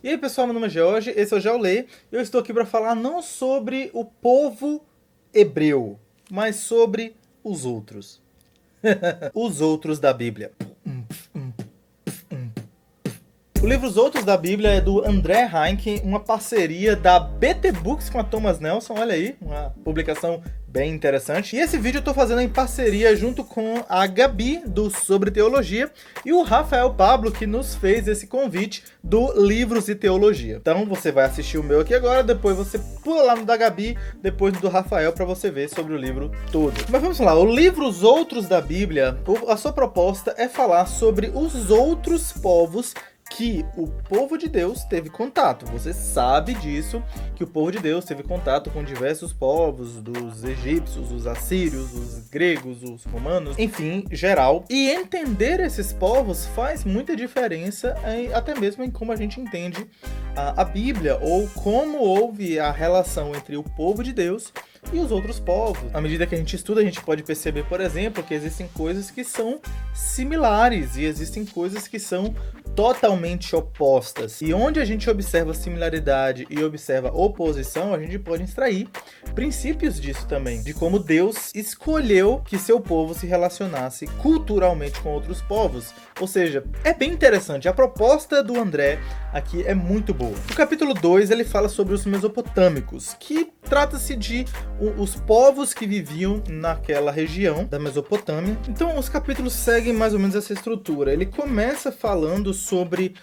E aí pessoal, meu nome é George, esse é o Geolê, e eu estou aqui para falar não sobre o povo hebreu, mas sobre os outros. Os outros da Bíblia. O livro Os Outros da Bíblia é do André Heinck, uma parceria da BT Books com a Thomas Nelson, olha aí, uma publicação bem interessante. E esse vídeo eu tô fazendo em parceria junto com a Gabi, do Sobre Teologia, e o Rafael Pablo, que nos fez esse convite do Livros e Teologia. Então você vai assistir o meu aqui agora, depois você pula lá no da Gabi, depois do Rafael, para você ver sobre o livro todo. Mas vamos lá, o livro Os Outros da Bíblia, a sua proposta é falar sobre os outros povos que o povo de Deus teve contato. Você sabe disso, que o povo de Deus teve contato com diversos povos, dos egípcios, os assírios, os gregos, os romanos, enfim, geral. E entender esses povos faz muita diferença, até mesmo em como a gente entende a Bíblia, ou como houve a relação entre o povo de Deus e os outros povos. À medida que a gente estuda, a gente pode perceber, por exemplo, que existem coisas que são similares e existem coisas que são totalmente opostas. E onde a gente observa similaridade e observa oposição, a gente pode extrair princípios disso também, de como Deus escolheu que seu povo se relacionasse culturalmente com outros povos. Ou seja, é bem interessante. A proposta do André aqui é muito boa. No capítulo 2, ele fala sobre os mesopotâmicos, que trata-se de os povos que viviam naquela região da Mesopotâmia. Então, os capítulos seguem mais ou menos essa estrutura. Ele começa falando sobre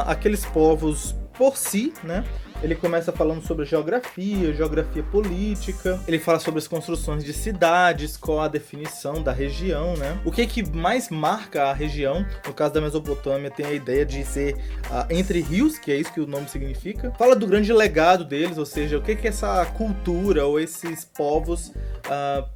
aqueles povos por si, né? Ele começa falando sobre geografia política, ele fala sobre as construções de cidades, qual a definição da região, né? O que mais marca a região, no caso da Mesopotâmia, tem a ideia de ser entre rios, que é isso que o nome significa. Fala do grande legado deles, ou seja, o que essa cultura ou esses povos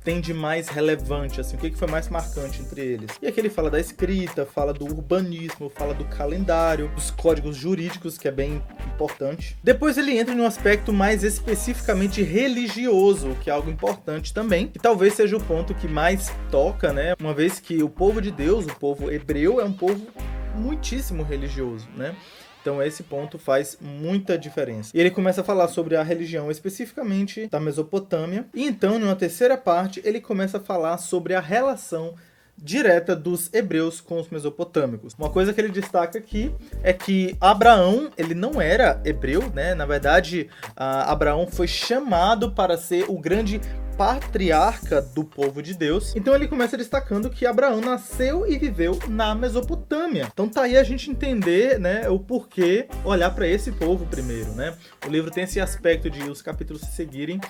tem de mais relevante, assim, o que foi mais marcante entre eles. E aqui ele fala da escrita, fala do urbanismo, fala do calendário, dos códigos jurídicos, que é bem importante. Depois ele entra em um aspecto mais especificamente religioso, que é algo importante também, e talvez seja o ponto que mais toca, né? Uma vez que o povo de Deus, o povo hebreu, é um povo muitíssimo religioso, né? Então esse ponto faz muita diferença. E ele começa a falar sobre a religião especificamente da Mesopotâmia, e então, numa terceira parte, ele começa a falar sobre a relação direta dos hebreus com os mesopotâmicos. Uma coisa que ele destaca aqui é que Abraão, ele não era hebreu, né? Na verdade, Abraão foi chamado para ser o grande patriarca do povo de Deus. Então ele começa destacando que Abraão nasceu e viveu na Mesopotâmia. Então tá aí a gente entender, né, o porquê olhar para esse povo primeiro, né? O livro tem esse aspecto de os capítulos se seguirem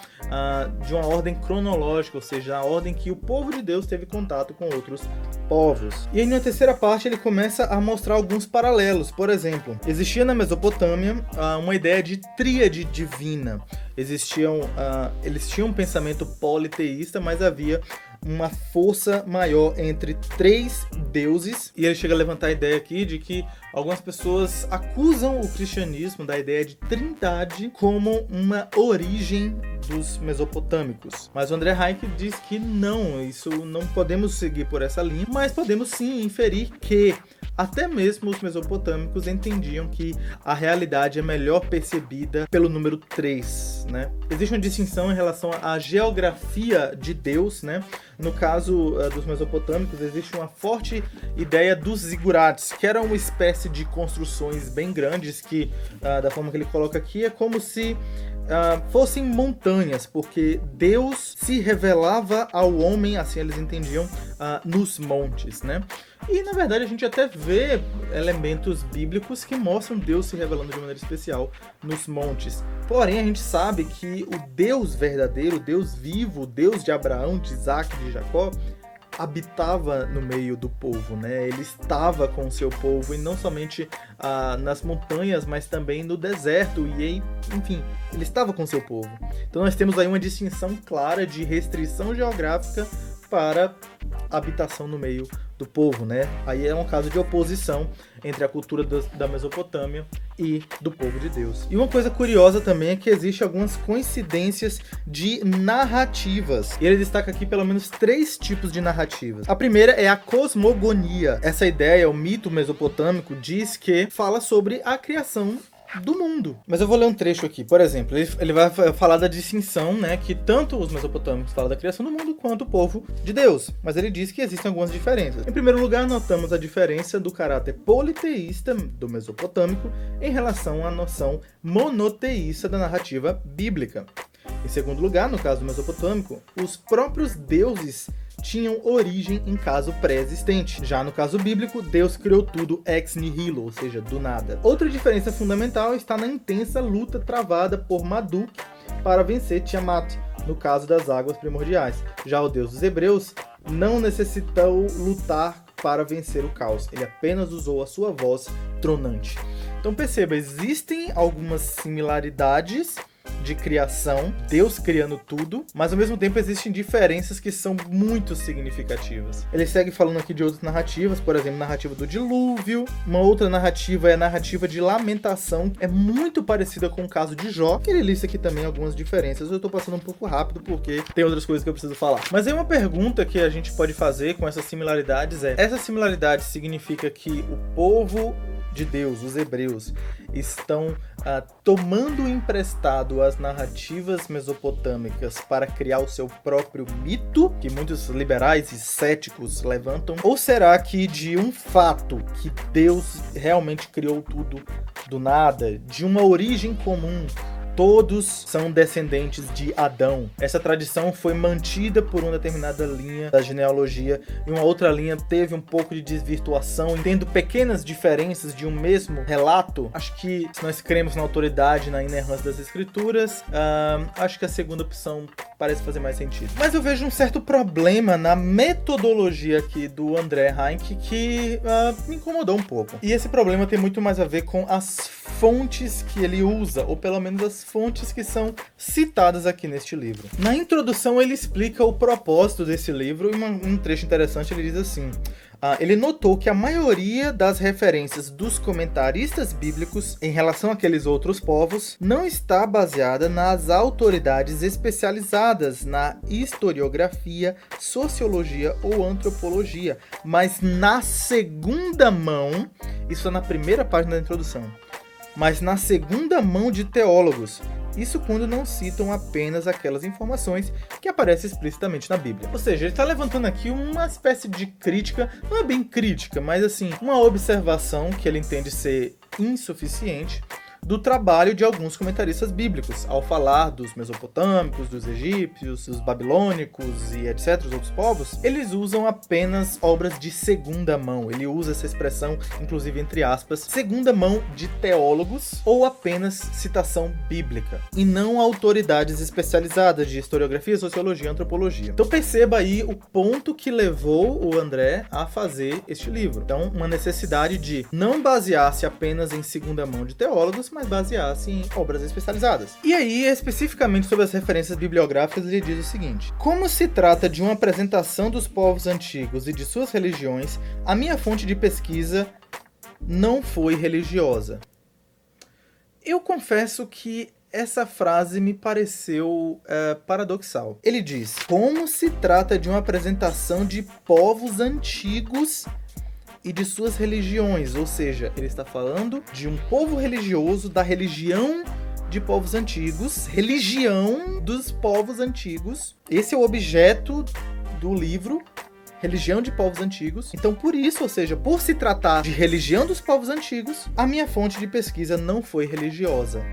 de uma ordem cronológica, ou seja, a ordem que o povo de Deus teve contato com outros povos. E aí na terceira parte ele começa a mostrar alguns paralelos. Por exemplo, existia na Mesopotâmia uma ideia de tríade divina. Eles tinham um pensamento politeísta, mas havia uma força maior entre três deuses. E ele chega a levantar a ideia aqui de que algumas pessoas acusam o cristianismo da ideia de trindade como uma origem dos mesopotâmicos. Mas o André Heinck diz que não, isso não podemos seguir por essa linha, mas podemos sim inferir que até mesmo os mesopotâmicos entendiam que a realidade é melhor percebida pelo número 3, né? Existe uma distinção em relação à geografia de Deus, né? No caso dos mesopotâmicos, existe uma forte ideia dos zigurates, que eram uma espécie de construções bem grandes que, da forma que ele coloca aqui, é como se fossem montanhas, porque Deus se revelava ao homem, assim eles entendiam, nos montes, né? E na verdade a gente até vê elementos bíblicos que mostram Deus se revelando de maneira especial nos montes. Porém a gente sabe que o Deus verdadeiro, o Deus vivo, o Deus de Abraão, de Isaac, de Jacó, habitava no meio do povo, né? Ele estava com o seu povo, e não somente nas montanhas, mas também no deserto, e aí, enfim, ele estava com o seu povo. Então nós temos aí uma distinção clara de restrição geográfica para habitação no meio do povo, né? Aí é um caso de oposição entre a cultura da Mesopotâmia e do povo de Deus. E uma coisa curiosa também é que existe algumas coincidências de narrativas. E ele destaca aqui pelo menos 3 tipos de narrativas. A primeira é a cosmogonia. Essa ideia, o mito mesopotâmico, diz que fala sobre a criação do mundo. Mas eu vou ler um trecho aqui. Por exemplo, ele vai falar da distinção, né, que tanto os mesopotâmicos falam da criação do mundo quanto o povo de Deus. Mas ele diz que existem algumas diferenças. Em primeiro lugar, notamos a diferença do caráter politeísta do mesopotâmico em relação à noção monoteísta da narrativa bíblica. Em segundo lugar, no caso do mesopotâmico, os próprios deuses tinham origem em caso pré-existente. Já no caso bíblico, Deus criou tudo ex nihilo, ou seja, do nada. Outra diferença fundamental está na intensa luta travada por Marduk para vencer Tiamat, no caso das águas primordiais. Já o Deus dos Hebreus não necessitou lutar para vencer o caos, ele apenas usou a sua voz tronante. Então perceba, existem algumas similaridades de criação, Deus criando tudo, mas ao mesmo tempo existem diferenças que são muito significativas. Ele segue falando aqui de outras narrativas, por exemplo, a narrativa do dilúvio. Uma outra narrativa é a narrativa de lamentação, é muito parecida com o caso de Jó, que ele lista aqui também algumas diferenças. Eu tô passando um pouco rápido porque tem outras coisas que eu preciso falar. Mas aí uma pergunta que a gente pode fazer com essas similaridades é: essa similaridade significa que o povo de Deus, os hebreus, estão tomando emprestado as narrativas mesopotâmicas para criar o seu próprio mito, que muitos liberais e céticos levantam? Ou será que de um fato que Deus realmente criou tudo do nada, de uma origem comum, todos são descendentes de Adão? Essa tradição foi mantida por uma determinada linha da genealogia e uma outra linha teve um pouco de desvirtuação, tendo pequenas diferenças de um mesmo relato. Acho que, se nós cremos na autoridade, na inerrância das escrituras, acho que a segunda opção parece fazer mais sentido. Mas eu vejo um certo problema na metodologia aqui do André Heinck que me incomodou um pouco. E esse problema tem muito mais a ver com as fontes que ele usa, ou pelo menos as fontes que são citadas aqui neste livro. Na introdução ele explica o propósito desse livro e um trecho interessante ele diz assim: ele notou que a maioria das referências dos comentaristas bíblicos em relação àqueles outros povos não está baseada nas autoridades especializadas na historiografia, sociologia ou antropologia, mas na segunda mão, isso é na primeira página da introdução, mas na segunda mão de teólogos. Isso quando não citam apenas aquelas informações que aparecem explicitamente na Bíblia. Ou seja, ele está levantando aqui uma espécie de crítica, não é bem crítica, mas assim, uma observação que ele entende ser insuficiente do trabalho de alguns comentaristas bíblicos, ao falar dos mesopotâmicos, dos egípcios, dos babilônicos e etc., os outros povos. Eles usam apenas obras de segunda mão. Ele usa essa expressão, inclusive entre aspas, segunda mão de teólogos, ou apenas citação bíblica, e não autoridades especializadas de historiografia, sociologia e antropologia. Então perceba aí o ponto que levou o André a fazer este livro. Então, uma necessidade de não basear-se apenas em segunda mão de teólogos, mas basear-se em obras especializadas. E aí, especificamente sobre as referências bibliográficas, ele diz o seguinte: como se trata de uma apresentação dos povos antigos e de suas religiões, a minha fonte de pesquisa não foi religiosa. Eu confesso que essa frase me pareceu paradoxal. Ele diz: como se trata de uma apresentação de povos antigos e de suas religiões, ou seja, ele está falando de um povo religioso, da religião de povos antigos, religião dos povos antigos. Esse é o objeto do livro, religião de povos antigos. Então, por isso, ou seja, por se tratar de religião dos povos antigos, a minha fonte de pesquisa não foi religiosa.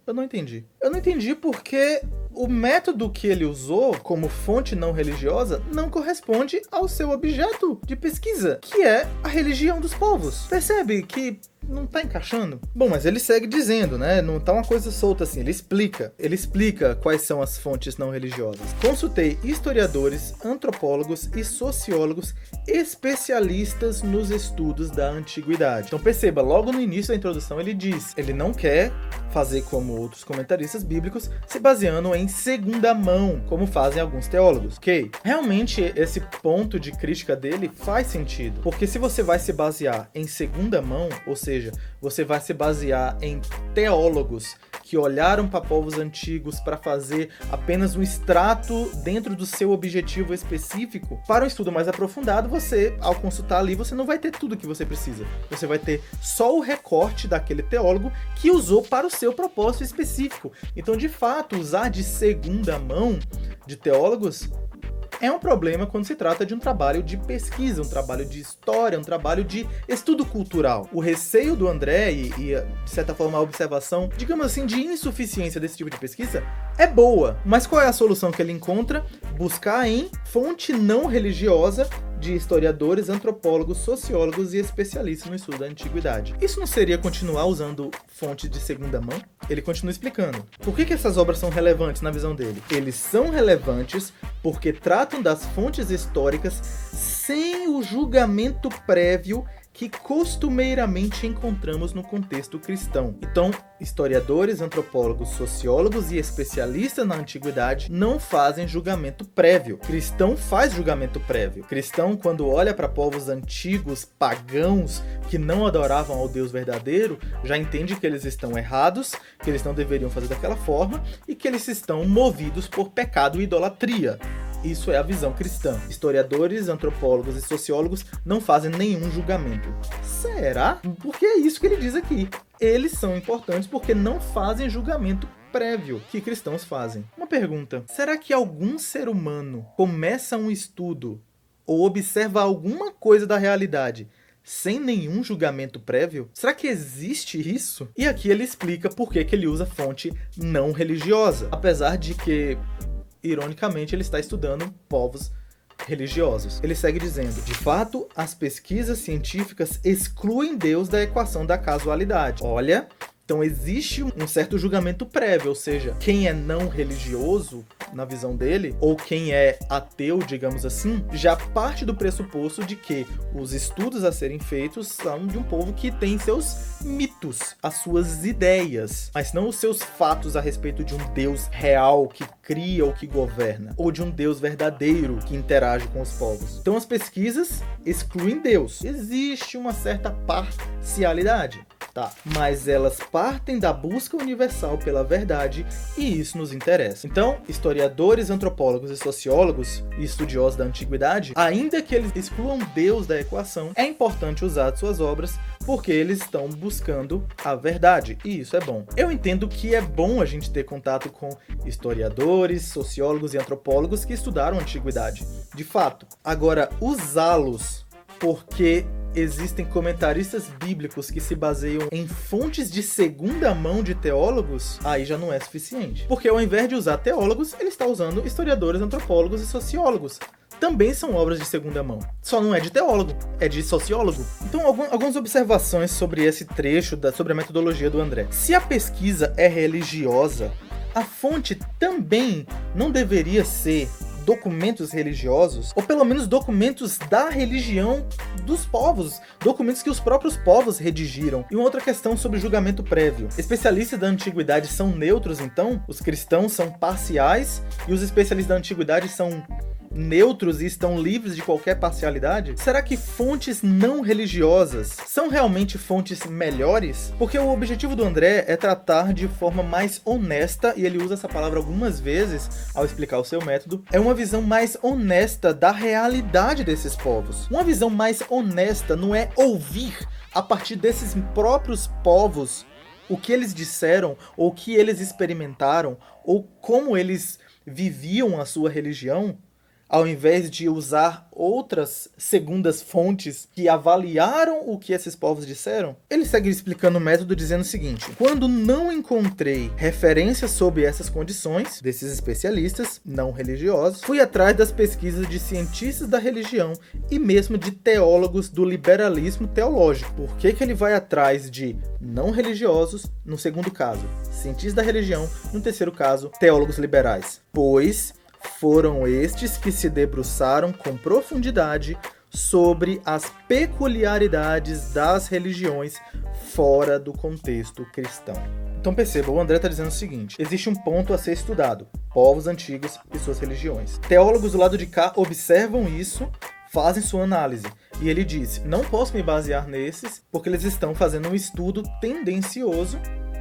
Eu não entendi. Eu não entendi porque o método que ele usou como fonte não religiosa não corresponde ao seu objeto de pesquisa, que é a religião dos povos. Percebe que não tá encaixando? Bom, mas ele segue dizendo, né? Não tá uma coisa solta assim. Ele explica quais são as fontes não religiosas. Consultei historiadores, antropólogos e sociólogos especialistas nos estudos da antiguidade. Então perceba, logo no início da introdução ele diz, ele não quer fazer como outros comentaristas bíblicos, se baseando em segunda mão, como fazem alguns teólogos, ok? Realmente esse ponto de crítica dele faz sentido, porque se você vai se basear em segunda mão, ou seja, você vai se basear em teólogos que olharam para povos antigos para fazer apenas um extrato dentro do seu objetivo específico. Para um estudo mais aprofundado, você, ao consultar ali, você não vai ter tudo que você precisa. Você vai ter só o recorte daquele teólogo que usou para o seu propósito específico. Então, de fato, usar de segunda mão de teólogos é um problema quando se trata de um trabalho de pesquisa, um trabalho de história, um trabalho de estudo cultural. O receio do André e de certa forma, a observação, digamos assim, de insuficiência desse tipo de pesquisa é boa. Mas qual é a solução que ele encontra? Buscar em fonte não religiosa de historiadores, antropólogos, sociólogos e especialistas no estudo da antiguidade. Isso não seria continuar usando fontes de segunda mão? Ele continua explicando. Por que essas obras são relevantes na visão dele? Eles são relevantes porque tratam das fontes históricas sem o julgamento prévio que costumeiramente encontramos no contexto cristão. Então, historiadores, antropólogos, sociólogos e especialistas na antiguidade não fazem julgamento prévio. Cristão faz julgamento prévio. Cristão, quando olha para povos antigos, pagãos, que não adoravam ao Deus verdadeiro, já entende que eles estão errados, que eles não deveriam fazer daquela forma e que eles estão movidos por pecado e idolatria. Isso é a visão cristã. Historiadores, antropólogos e sociólogos não fazem nenhum julgamento. Será? Porque é isso que ele diz aqui. Eles são importantes porque não fazem julgamento prévio que cristãos fazem. Uma pergunta: será que algum ser humano começa um estudo ou observa alguma coisa da realidade sem nenhum julgamento prévio? Será que existe isso? E aqui ele explica por que ele usa fonte não religiosa. Apesar de que, ironicamente, ele está estudando povos religiosos. Ele segue dizendo: de fato, as pesquisas científicas excluem Deus da equação da casualidade. Olha, então existe um certo julgamento prévio, ou seja, quem é não religioso, na visão dele, ou quem é ateu, digamos assim, já parte do pressuposto de que os estudos a serem feitos são de um povo que tem seus mitos, as suas ideias, mas não os seus fatos a respeito de um Deus real que cria ou que governa, ou de um Deus verdadeiro que interage com os povos. Então as pesquisas excluem Deus. Existe uma certa parcialidade. Tá, mas elas partem da busca universal pela verdade e isso nos interessa. Então, historiadores, antropólogos e sociólogos e estudiosos da antiguidade, ainda que eles excluam Deus da equação, é importante usar suas obras porque eles estão buscando a verdade e isso é bom. Eu entendo que é bom a gente ter contato com historiadores, sociólogos e antropólogos que estudaram a antiguidade, de fato. Agora, usá-los porque existem comentaristas bíblicos que se baseiam em fontes de segunda mão de teólogos, aí já não é suficiente. Porque ao invés de usar teólogos, ele está usando historiadores, antropólogos e sociólogos. Também são obras de segunda mão. Só não é de teólogo, é de sociólogo. Então, algumas observações sobre esse trecho, sobre a metodologia do André. Se a pesquisa é religiosa, a fonte também não deveria ser documentos religiosos, ou pelo menos documentos da religião dos povos, documentos que os próprios povos redigiram. E uma outra questão sobre julgamento prévio. Especialistas da antiguidade são neutros, então? Os cristãos são parciais e os especialistas da antiguidade são neutros e estão livres de qualquer parcialidade? Será que fontes não religiosas são realmente fontes melhores? Porque o objetivo do André é tratar de forma mais honesta, e ele usa essa palavra algumas vezes ao explicar o seu método, é uma visão mais honesta da realidade desses povos. Uma visão mais honesta não é ouvir a partir desses próprios povos o que eles disseram, ou o que eles experimentaram, ou como eles viviam a sua religião, ao invés de usar outras segundas fontes que avaliaram o que esses povos disseram. Ele segue explicando o método dizendo o seguinte: quando não encontrei referências sobre essas condições desses especialistas não religiosos, fui atrás das pesquisas de cientistas da religião e mesmo de teólogos do liberalismo teológico. Por que ele vai atrás de não religiosos, no segundo caso, cientistas da religião, no terceiro caso, teólogos liberais? Pois foram estes que se debruçaram com profundidade sobre as peculiaridades das religiões fora do contexto cristão. Então perceba, o André está dizendo o seguinte: existe um ponto a ser estudado: povos antigos e suas religiões. Teólogos do lado de cá observam isso, fazem sua análise. E ele diz: não posso me basear nesses, porque eles estão fazendo um estudo tendencioso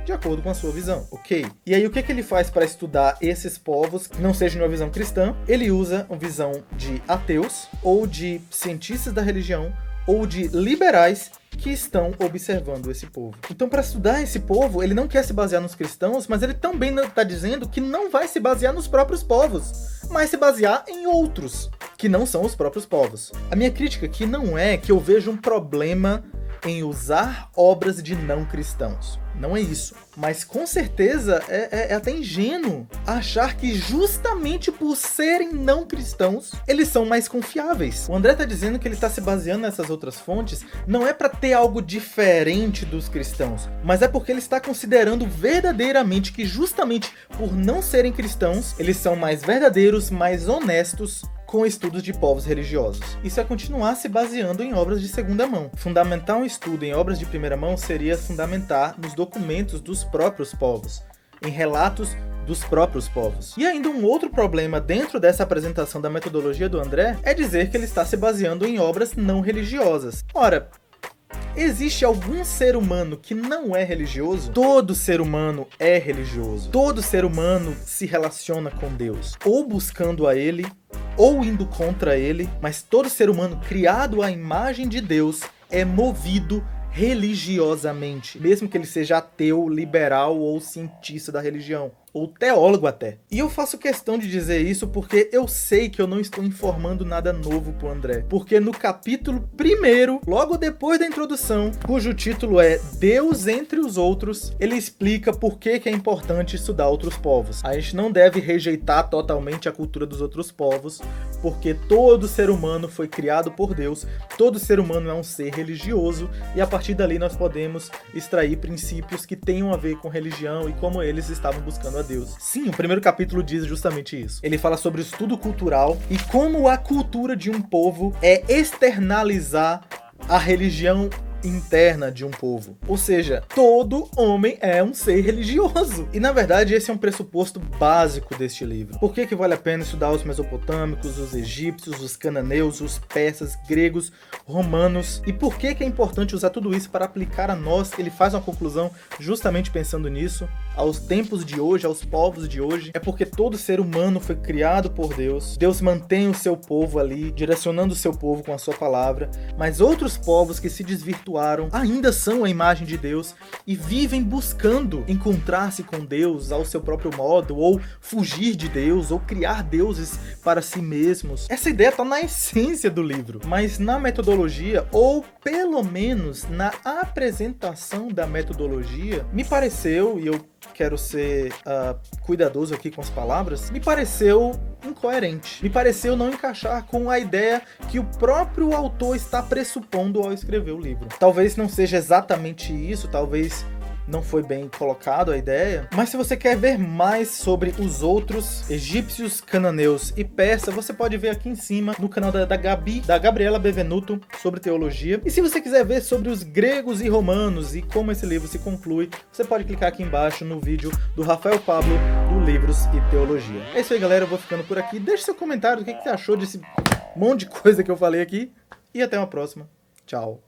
de acordo com a sua visão, ok? E aí o que ele faz para estudar esses povos que não sejam uma visão cristã? Ele usa uma visão de ateus, ou de cientistas da religião, ou de liberais que estão observando esse povo. Então, para estudar esse povo, ele não quer se basear nos cristãos, mas ele também está dizendo que não vai se basear nos próprios povos, mas se basear em outros, que não são os próprios povos. A minha crítica aqui não é que eu vejo um problema em usar obras de não cristãos. Não é isso. Mas com certeza é até ingênuo achar que justamente por serem não cristãos, eles são mais confiáveis. O André tá dizendo que ele tá se baseando nessas outras fontes, não é para ter algo diferente dos cristãos, mas é porque ele está considerando verdadeiramente que justamente por não serem cristãos, eles são mais verdadeiros, mais honestos com estudos de povos religiosos. Isso é continuar se baseando em obras de segunda mão. Fundamentar um estudo em obras de primeira mão seria fundamentar nos documentos dos próprios povos, em relatos dos próprios povos. E ainda um outro problema dentro dessa apresentação da metodologia do André é dizer que ele está se baseando em obras não religiosas. Ora, existe algum ser humano que não é religioso? Todo ser humano é religioso. Todo ser humano se relaciona com Deus, ou buscando a Ele, ou indo contra Ele, mas todo ser humano criado à imagem de Deus é movido religiosamente, mesmo que ele seja ateu, liberal ou cientista da religião, ou teólogo até. E eu faço questão de dizer isso porque eu sei que eu não estou informando nada novo pro André, porque no capítulo 1º, logo depois da introdução, cujo título é Deus entre os outros, ele explica por que é importante estudar outros povos. A gente não deve rejeitar totalmente a cultura dos outros povos, porque todo ser humano foi criado por Deus, todo ser humano é um ser religioso, e a partir dali nós podemos extrair princípios que tenham a ver com religião e como eles estavam buscando a Deus. Sim, o primeiro capítulo diz justamente isso. Ele fala sobre o estudo cultural e como a cultura de um povo é externalizar a religião interna de um povo. Ou seja, todo homem é um ser religioso. E na verdade esse é um pressuposto básico deste livro. Por que vale a pena estudar os mesopotâmicos, os egípcios, os cananeus, os persas, gregos, romanos? E por que é importante usar tudo isso para aplicar a nós? Ele faz uma conclusão justamente pensando nisso, aos tempos de hoje, aos povos de hoje. É porque todo ser humano foi criado por Deus. Deus mantém o seu povo ali, direcionando o seu povo com a sua palavra, mas outros povos que se desvirtuaram ainda são a imagem de Deus e vivem buscando encontrar-se com Deus ao seu próprio modo, ou fugir de Deus, ou criar deuses para si mesmos. Essa ideia está na essência do livro, mas na metodologia, ou pelo menos na apresentação da metodologia, me pareceu, e eu quero ser cuidadoso aqui com as palavras, me pareceu incoerente. Me pareceu não encaixar com a ideia que o próprio autor está pressupondo ao escrever o livro. Talvez não seja exatamente isso, talvez não foi bem colocado a ideia, mas se você quer ver mais sobre os outros egípcios, cananeus e persas, você pode ver aqui em cima no canal da Gabriela Bevenuto, sobre teologia. E se você quiser ver sobre os gregos e romanos e como esse livro se conclui, você pode clicar aqui embaixo no vídeo do Rafael Pablo, do Livros e Teologia. É isso aí, galera, eu vou ficando por aqui. Deixe seu comentário do que você achou desse monte de coisa que eu falei aqui, e até uma próxima. Tchau.